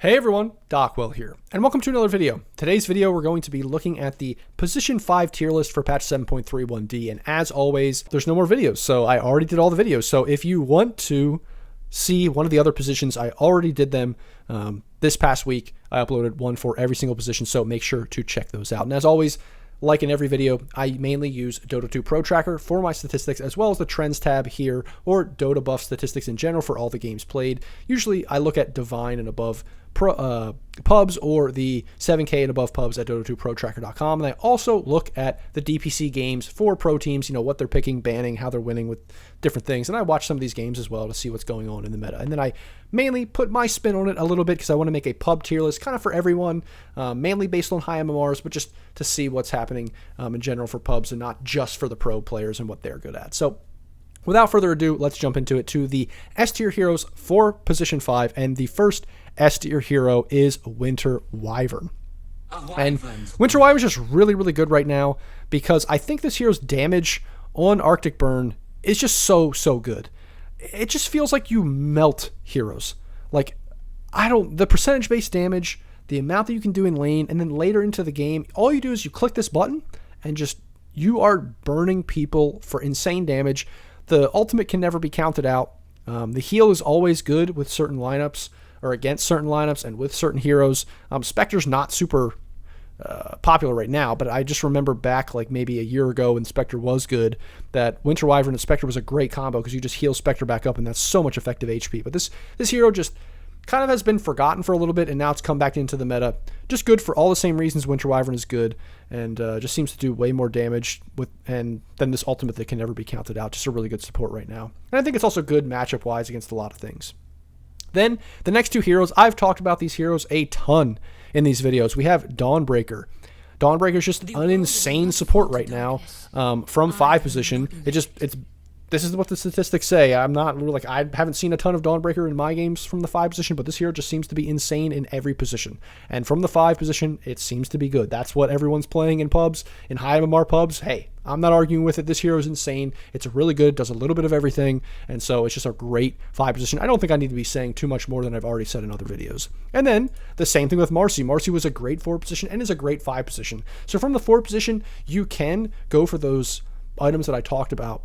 Hey everyone, Dockwell here, and welcome to another video. Today's video, we're going to be looking at the Position 5 tier list for patch 7.31D, and as always, there's no more videos, so I already did all the videos. So if you want to see one of the other positions, I already did them this past week. I uploaded one for every single position, so make sure to check those out. And as always, like in every video, I mainly use Dota 2 Pro Tracker for my statistics, as well as the Trends tab here, or Dota Buff statistics in general for all the games played. Usually, I look at Divine and above pubs, or the 7K and above pubs at Dota2ProTracker.com. And I also look at the DPC games for pro teams, what they're picking, banning, how they're winning with different things. And I watch some of these games as well to see what's going on in the meta. And then I mainly put my spin on it a little bit because I want to make a pub tier list kind of for everyone, mainly based on high MMRs, but just to see what's happening in general for pubs and not just for the pro players and what they're good at. So without further ado, let's jump into it to the S tier heroes for Position 5. And the first S tier hero is Winter Wyvern. And Winter Wyvern is just really, really good right now because I think this hero's damage on Arctic Burn is just so good. It just feels like you melt heroes. Like, the percentage based damage, the amount that you can do in lane, and then later into the game, all you do is you click this button and just, you are burning people for insane damage. The ultimate can never be counted out. The heal is always good with certain lineups, or against certain lineups, and with certain heroes. Spectre's not super popular right now, but I just remember back like maybe a year ago when Spectre was good, that Winter Wyvern and Spectre was a great combo because you just heal Spectre back up, and that's so much effective HP. But this hero just kind of has been forgotten for a little bit, and now it's come back into the meta. Just good for all the same reasons Winter Wyvern is good, and just seems to do way more damage and then this ultimate that can never be counted out. Just a really good support right now. And I think it's also good matchup-wise against a lot of things. Then, the next two heroes, I've talked about these heroes a ton in these videos. We have Dawnbreaker. Dawnbreaker is just an insane support right now from 5 position. This is what the statistics say. I haven't seen a ton of Dawnbreaker in my games from the 5 position, but this hero just seems to be insane in every position. And from the 5 position, it seems to be good. That's what everyone's playing in pubs, in high MMR pubs. Hey, I'm not arguing with it. This hero is insane. It's really good, does a little bit of everything, and so it's just a great 5 position. I don't think I need to be saying too much more than I've already said in other videos. And then the same thing with Marcy. Marcy was a great 4 position and is a great 5 position. So from the 4 position, you can go for those items that I talked about,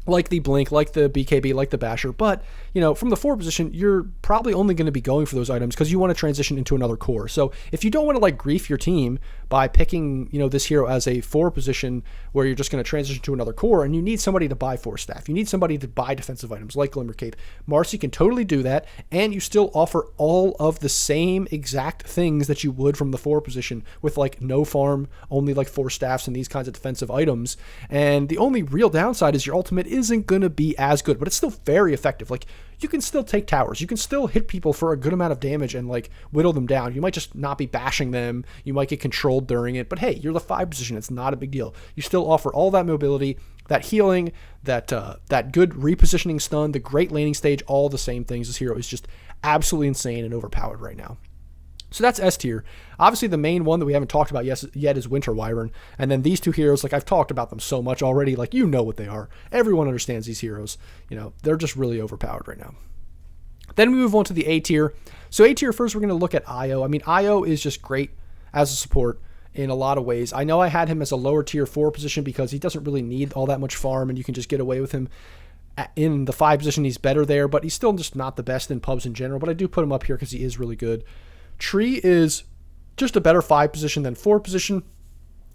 like the Blink, like the BKB, like the Basher. But, from the 4 position, you're probably only going to be going for those items because you want to transition into another core. So if you don't want to grief your team by picking, this hero as a 4 position where you're just going to transition to another core, and you need somebody to buy 4 staff, you need somebody to buy defensive items like Glimmer Cape, Marcy can totally do that, and you still offer all of the same exact things that you would from the 4 position with no farm, only 4 staffs and these kinds of defensive items. And the only real downside is your ultimate isn't going to be as good, but it's still very effective. You can still take towers, you can still hit people for a good amount of damage and whittle them down. You might just not be bashing them, you might get controlled during it, but hey, you're the 5 position, it's not a big deal. You still offer all that mobility, that healing, that good repositioning stun, the great laning stage, all the same things. This hero is just absolutely insane and overpowered right now. So that's S tier. Obviously, the main one that we haven't talked about yet is Winter Wyvern. And then these two heroes, I've talked about them so much already. You know what they are. Everyone understands these heroes. They're just really overpowered right now. Then we move on to the A tier. So A tier, first we're going to look at Io. Io is just great as a support in a lot of ways. I know I had him as a lower tier 4 position because he doesn't really need all that much farm, and you can just get away with him. In the 5 position, he's better there, but he's still just not the best in pubs in general. But I do put him up here because he is really good. Tree is just a better 5 position than 4 position,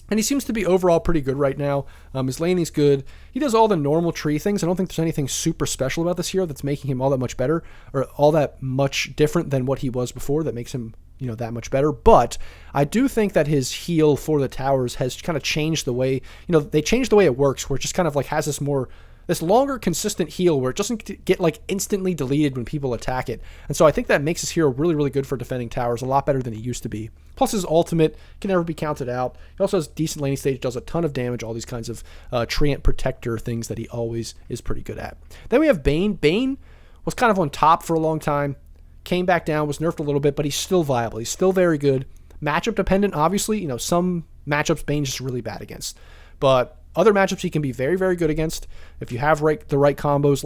and he seems to be overall pretty good right now. His laning's good. He does all the normal Tree things. I don't think there's anything super special about this hero that's making him all that much better or all that much different than what he was before that makes him that much better. But I do think that his heal for the towers has kind of changed the way, they changed the way it works, where it just kind of has this longer consistent heal where it doesn't get instantly deleted when people attack it. And so I think that makes this hero really, really good for defending towers, a lot better than he used to be. Plus his ultimate can never be counted out. He also has decent laning stage, does a ton of damage, all these kinds of treant protector things that he always is pretty good at. Then we have Bane. Bane was kind of on top for a long time, came back down, was nerfed a little bit, but he's still viable. He's still very good. Matchup dependent, obviously. Some matchups Bane's just really bad against. But other matchups he can be very, very good against if you have the right combos,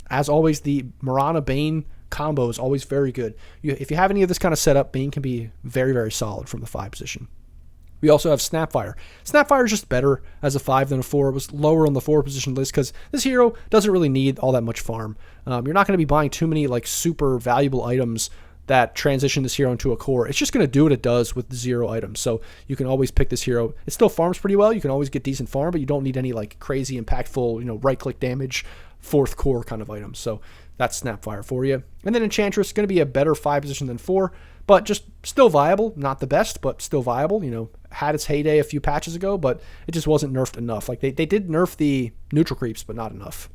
as always, the Mirana Bane combo is always very good. If you have any of this kind of setup, Bane can be very, very solid from the 5 position. We also have Snapfire. Snapfire is just better as a 5 than a 4. It was lower on the 4 position list because this hero doesn't really need all that much farm. You're not going to be buying too many like super valuable items that transition this hero into a core. It's just going to do what it does with 0 items. So you can always pick this hero. It still farms pretty well. You can always get decent farm, but you don't need any like crazy impactful, right-click damage, 4th core kind of items. So that's Snapfire for you. And then Enchantress is going to be a better 5 position than 4, but just still viable. Not the best, but still viable. Had its heyday a few patches ago, but it just wasn't nerfed enough. Like they did nerf the neutral creeps, but not enough.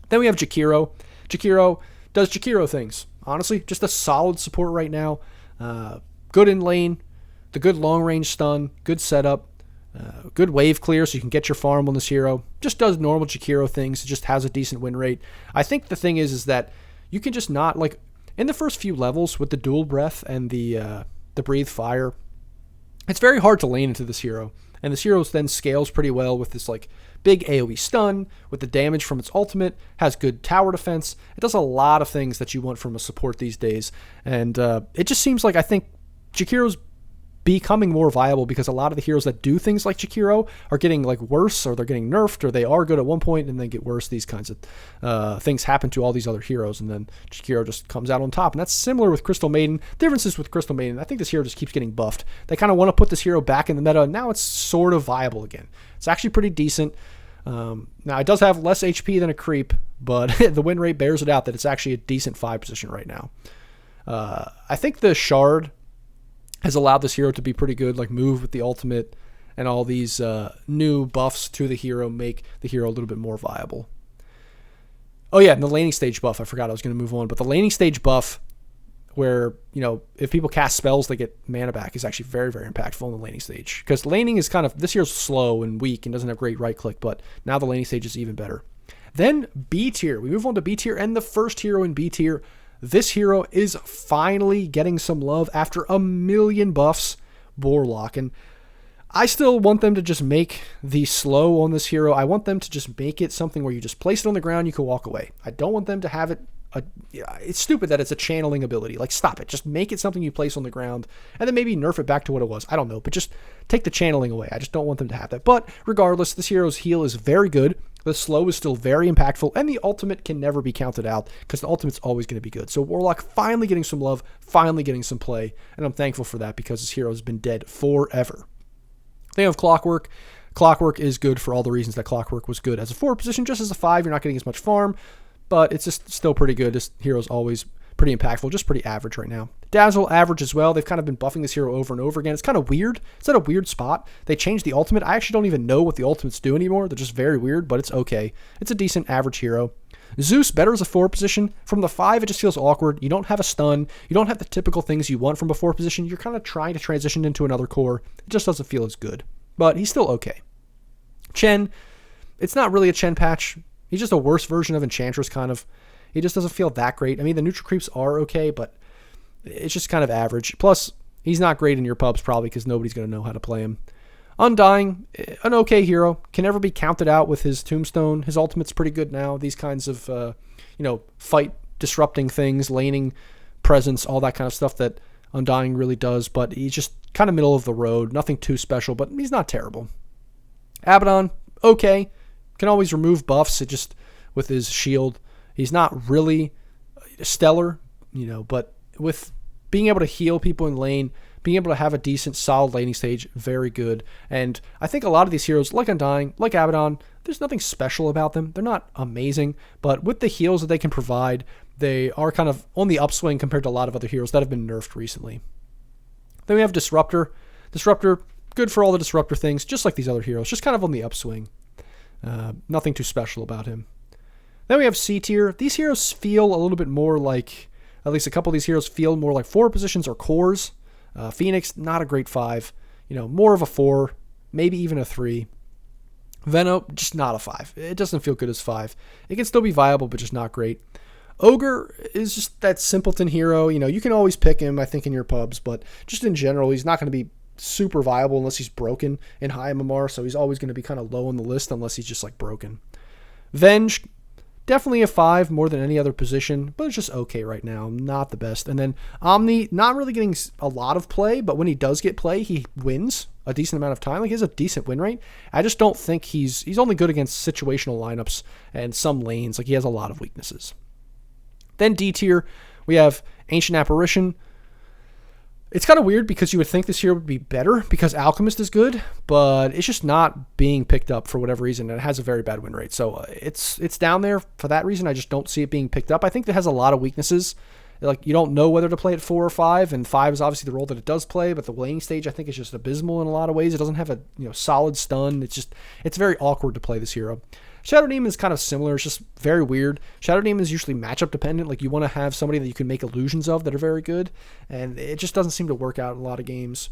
Then we have Jakiro. Jakiro does Jakiro things. Honestly, just a solid support right now. Good in lane, the good long range stun, good setup, good wave clear so you can get your farm on this hero. Just does normal Jakiro things. It just has a decent win rate. I think the thing is that you can just not, like, in the first few levels with the dual breath and the breathe fire, it's very hard to lane into this hero. And this hero then scales pretty well with this like big AoE stun, with the damage from its ultimate, has good tower defense. It does a lot of things that you want from a support these days. And it just seems like I think Jakiro's becoming more viable because a lot of the heroes that do things like Jakiro are getting like worse, or they're getting nerfed, or they are good at one point and then get worse. These kinds of things happen to all these other heroes, and then Jakiro just comes out on top. And that's similar with Crystal Maiden. Differences with Crystal Maiden, I think this hero just keeps getting buffed. They kind of want to put this hero back in the meta, and now it's sort of viable again. It's actually pretty decent. Now it does have less HP than a creep, but the win rate bears it out that it's actually a decent 5 position right now. I think the Shard has allowed this hero to be pretty good, like move with the ultimate, and all these new buffs to the hero make the hero a little bit more viable. Oh yeah, and the laning stage buff, I forgot I was going to move on, but the laning stage buff where, if people cast spells, they get mana back is actually very, very impactful in the laning stage. Because laning is this hero's slow and weak and doesn't have great right click, but now the laning stage is even better. Then B tier. We move on to B tier, and the first hero in B tier, this hero is finally getting some love after a million buffs, Borlock. And I still want them to just make the slow on this hero. I want them to just make it something where you just place it on the ground, you can walk away. I don't want them to have it. It's stupid that it's a channeling ability. Like, stop it. Just make it something you place on the ground, and then maybe nerf it back to what it was. I don't know, but just take the channeling away. I just don't want them to have that. But regardless, this hero's heal is very good. The slow is still very impactful, and the ultimate can never be counted out because the ultimate's always going to be good. So Warlock finally getting some love, finally getting some play, and I'm thankful for that because this hero has been dead forever. They have Clockwork. Clockwork is good for all the reasons that Clockwork was good as a 4 position. Just as a 5, you're not getting as much farm, but it's just still pretty good. This hero's always pretty impactful, just pretty average right now. Dazzle, average as well. They've kind of been buffing this hero over and over again. It's kind of weird. It's at a weird spot. They changed the ultimate. I actually don't even know what the ultimates do anymore. They're just very weird, but it's okay. It's a decent average hero. Zeus, better as a 4 position. From the 5, it just feels awkward. You don't have a stun. You don't have the typical things you want from a 4 position. You're kind of trying to transition into another core. It just doesn't feel as good, but he's still okay. Chen, it's not really a Chen patch. He's just a worse version of Enchantress, kind of. He just doesn't feel that great. I mean, the neutral creeps are okay, but it's just kind of average. Plus, he's not great in your pubs probably because nobody's going to know how to play him. Undying, an okay hero. Can never be counted out with his tombstone. His ultimate's pretty good now. These kinds of, fight disrupting things, laning presence, all that kind of stuff that Undying really does. But he's just kind of middle of the road. Nothing too special, but he's not terrible. Abaddon, okay. Can always remove buffs. It just, with his shield, he's not really stellar, but with being able to heal people in lane, being able to have a decent, solid laning stage, very good. And I think a lot of these heroes, like Undying, like Abaddon, there's nothing special about them. They're not amazing, but with the heals that they can provide, they are kind of on the upswing compared to a lot of other heroes that have been nerfed recently. Then we have Disruptor. Disruptor, good for all the Disruptor things, just like these other heroes, just kind of on the upswing. Nothing too special about him. Then we have C tier. These heroes feel a little bit more like, at least a couple of these heroes feel more like 4 positions or cores. Phoenix, not a great 5. More of a 4, maybe even a 3. Venom, just not a 5. It doesn't feel good as 5. It can still be viable, but just not great. Ogre is just that simpleton hero. You can always pick him, I think, in your pubs, but just in general, he's not going to be super viable unless he's broken in high MMR, so he's always going to be kind of low on the list unless he's just like broken. Venge, Definitely a 5 more than any other position, but it's just okay right now. Not the best. And then Omni, not really getting a lot of play, but when he does get play, he wins a decent amount of time. Like, he has a decent win rate. I just don't think he's only good against situational lineups and some lanes. Like, he has a lot of weaknesses. Then D tier, we have Ancient Apparition. It's kind of weird because you would think this hero would be better because Alchemist is good, but it's just not being picked up for whatever reason, and it has a very bad win rate. So it's down there for that reason. I just don't see it being picked up. I think it has a lot of weaknesses. Like, you don't know whether to play at 4 or 5, and 5 is obviously the role that it does play, but the laning stage I think is just abysmal in a lot of ways. It doesn't have a solid stun. It's very awkward to play this hero. Shadow Demon is kind of similar. It's just very weird. Shadow Demon is usually matchup dependent. Like, you want to have somebody that you can make illusions of that are very good, and it just doesn't seem to work out in a lot of games.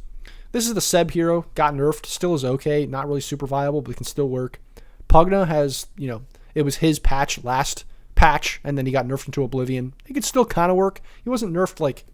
This is the Seb hero. Got nerfed. Still is okay. Not really super viable, but it can still work. Pugna has, it was his patch last patch, and then he got nerfed into Oblivion. He could still kind of work. He wasn't nerfed like...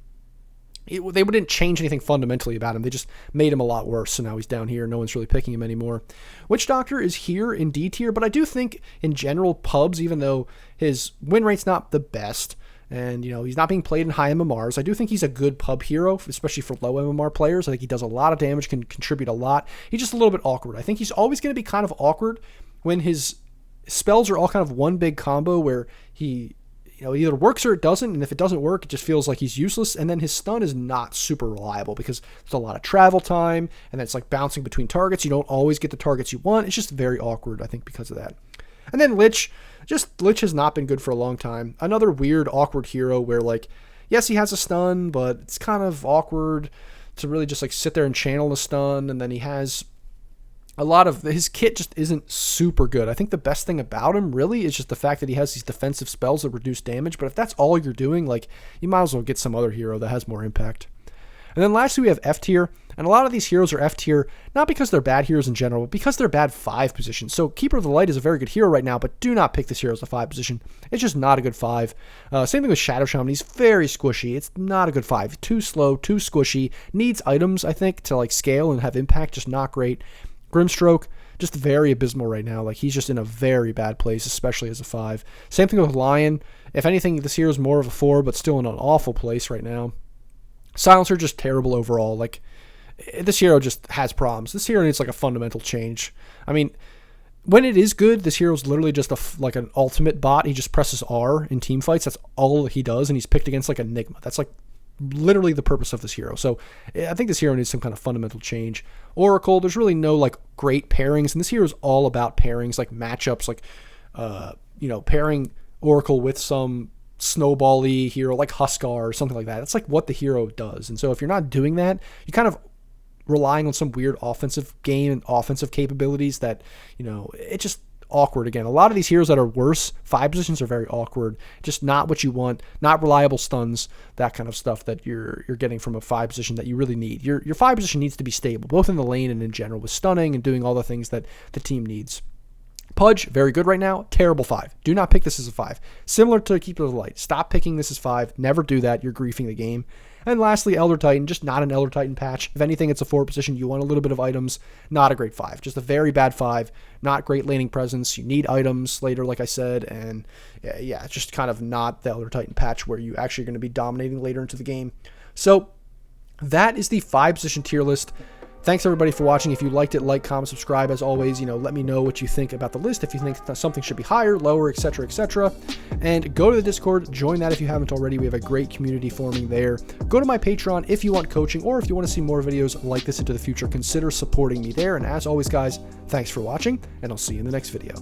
they wouldn't change anything fundamentally about him. They just made him a lot worse, so now he's down here. No one's really picking him anymore. Witch Doctor is here in D tier, but I do think in general pubs, even though his win rate's not the best, and he's not being played in high MMRs, I do think he's a good pub hero, especially for low MMR players. I think he does a lot of damage, can contribute a lot. He's just a little bit awkward. I think he's always going to be kind of awkward when his spells are all kind of one big combo where he... either works or it doesn't, and if it doesn't work, it just feels like he's useless, and then his stun is not super reliable because there's a lot of travel time, and then it's like bouncing between targets. You don't always get the targets you want. It's just very awkward, I think, because of that. And then Lich has not been good for a long time. Another weird, awkward hero where, like, yes, he has a stun, but it's kind of awkward to really just, like, sit there and channel the stun, and then he has... a lot of his kit just isn't super good. I think the best thing about him really is just the fact that he has these defensive spells that reduce damage. But if that's all you're doing, like, you might as well get some other hero that has more impact. And then lastly, we have F tier. And a lot of these heroes are F tier, not because they're bad heroes in general, but because they're bad 5 positions. So Keeper of the Light is a very good hero right now, but do not pick this hero as a 5 position. It's just not a good 5. Same thing with Shadow Shaman. He's very squishy. It's not a good 5. Too slow, too squishy. Needs items, I think, to like scale and have impact. Just not great. Grimstroke, just very abysmal right now. Like, he's just in a very bad place, especially as a 5. Same thing with Lion. If anything, this hero is more of a 4, but still in an awful place right now. Silencer, just terrible overall. Like, this hero just has problems. This hero needs, like, a fundamental change. I mean, when it is good, this hero is literally just like an ultimate bot. He just presses R in team fights. That's all he does, and he's picked against, like, Enigma. That's, like, literally the purpose of this hero. So I think this hero needs some kind of fundamental change. Oracle, there's really no like great pairings, and this hero is all about pairings, like matchups, like pairing Oracle with some snowball-y hero like Huskar or something like that. That's like what the hero does. And so if you're not doing that, you kind of relying on some weird offensive game and offensive capabilities that it just awkward again. A lot of these heroes that are worse 5 positions are very awkward, just not what you want, not reliable stuns, that kind of stuff that you're getting from a 5 position that you really need. Your 5 position needs to be stable, both in the lane and in general, with stunning and doing all the things that the team needs. Pudge, very good right now. Terrible 5. Do not pick this as a 5. Similar to Keeper of the Light. Stop picking this as 5. Never do that. You're griefing the game. And lastly, Elder Titan, just not an Elder Titan patch. If anything, it's a 4 position. You want a little bit of items. Not a great 5. Just a very bad 5. Not great laning presence. You need items later, like I said. And yeah, it's just kind of not the Elder Titan patch where you actually are going to be dominating later into the game. So that is the 5 position tier list. Thanks everybody for watching. If you liked it, like, comment, subscribe. As always, let me know what you think about the list. If you think that something should be higher, lower, etc., etc. And go to the Discord, join that if you haven't already. We have a great community forming there. Go to my Patreon if you want coaching, or if you want to see more videos like this into the future, consider supporting me there. And as always, guys, thanks for watching, and I'll see you in the next video.